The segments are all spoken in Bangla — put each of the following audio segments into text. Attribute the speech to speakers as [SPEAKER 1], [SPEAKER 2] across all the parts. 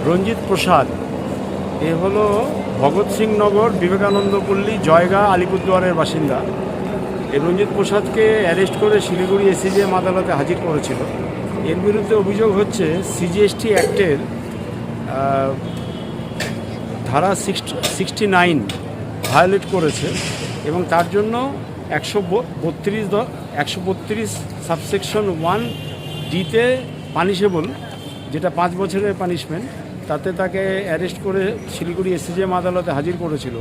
[SPEAKER 1] রঞ্জিত প্রসাদ, এ হলো ভগৎ সিং নগর, বিবেকানন্দ পল্লী, জয়গা, আলিপুরদুয়ারের বাসিন্দা। এই রঞ্জিত প্রসাদকে অ্যারেস্ট করে শিলিগুড়ি এসিজিএম আদালতে হাজির করেছিল। এর বিরুদ্ধে অভিযোগ হচ্ছে সিজিএসটি অ্যাক্টের ধারা 69 ভায়োলেট করেছে এবং তার জন্য 132 সাবসেকশন 1 ডিতে পানিশেবল, যেটা 5 বছরের পানিশমেন্ট, তাতে তাকে অ্যারেস্ট করে শিলিগুড়ি এসিজিএম আদালতে হাজির করেছিল।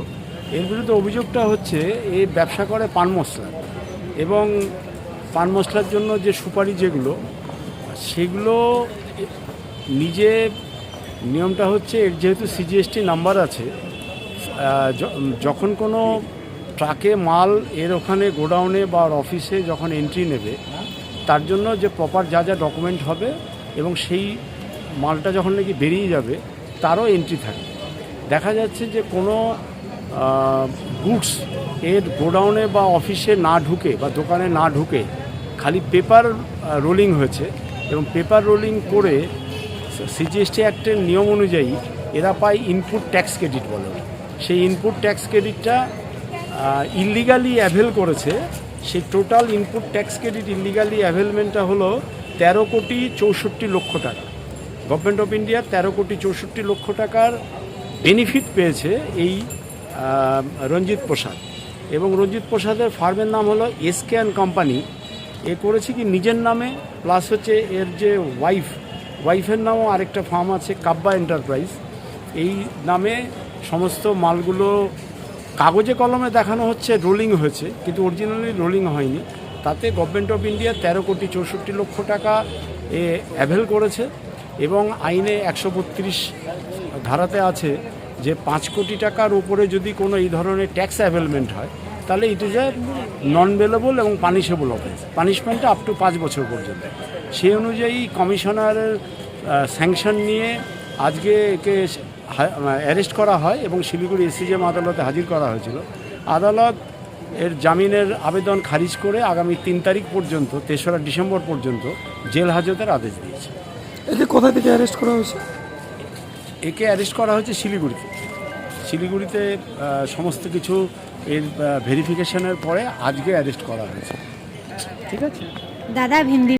[SPEAKER 1] এর বিরুদ্ধে অভিযোগটা হচ্ছে এই ব্যবসা করে পান মশলা, এবং পান মশলার জন্য যে সুপারি সেগুলো নিজে, নিয়মটা হচ্ছে এর যেহেতু সিজিএসটি নাম্বার আছে, যখন কোনো ট্রাকে মাল এর ওখানে গোডাউনে বা অফিসে যখন এন্ট্রি নেবে, তার জন্য যে প্রপার যা যা ডকুমেন্ট হবে এবং সেই মালটা যখন নাকি বেরিয়ে যাবে তারও এন্ট্রি থাকে। দেখা যাচ্ছে যে কোনো গুডস এর গোডাউনে বা অফিসে না ঢুকে বা দোকানে না ঢুকে খালি পেপার রোলিং হয়েছে, এবং পেপার রোলিং করে সিজিএসটি অ্যাক্টের নিয়ম অনুযায়ী এরা পায় ইনপুট ট্যাক্স ক্রেডিট বলে। সেই ইনপুট ট্যাক্স ক্রেডিটটা ইল্লিগালি অ্যাভেল করেছে। সেই total input tax credit illegally অ্যাভেলমেন্টটা হলো 13,64,00,000 টাকা। গভর্নমেন্ট অফ ইন্ডিয়ার 13,64,00,000 টাকার বেনিফিট পেয়েছে এই রঞ্জিত প্রসাদ। এবং রঞ্জিত প্রসাদের ফার্মের নাম হলো এসকে অ্যান্ড কোম্পানি। এ করেছে কি নিজের নামে, প্লাস হচ্ছে এর যে ওয়াইফের নামও আরেকটা ফার্ম আছে, কাব্বা এন্টারপ্রাইজ। এই নামে সমস্ত মালগুলো কাগজে কলমে দেখানো হচ্ছে রোলিং হয়েছে, কিন্তু অরিজিনালি রোলিং হয়নি। তাতে গভর্নমেন্ট অফ ইন্ডিয়া 13,64,00,000 টাকা এ অ্যাভেল করেছে। এবং আইনে 132 ধারাতে আছে যে 5 কোটি টাকার উপরে যদি কোনো এই ধরনের ট্যাক্স অ্যাভেলমেন্ট হয়, তাহলে it is a non bailable এবং পানিশেবল অফেন্স, পানিশমেন্টটা আপ টু 5 বছর পর্যন্ত। সেই অনুযায়ী কমিশনারের স্যাংশন নিয়ে আজকে একে অ্যারেস্ট করা হয় এবং শিলিগুড়ি এসিজিএম আদালতে হাজির করা হয়েছিল। আদালত এর জামিনের আবেদন খারিজ করে আগামী 3 তারিখ পর্যন্ত, 3রা ডিসেম্বর পর্যন্ত জেল হাজতের আদেশ দিয়েছে।
[SPEAKER 2] একে কোথা থেকে অ্যারেস্ট করা হয়েছে?
[SPEAKER 1] একে অ্যারেস্ট করা হয়েছে শিলিগুড়িতে সমস্ত কিছু এর ভেরিফিকেশনের পরে আজকে অ্যারেস্ট করা হয়েছে। ঠিক আছে
[SPEAKER 3] দাদা, ভিন্ডি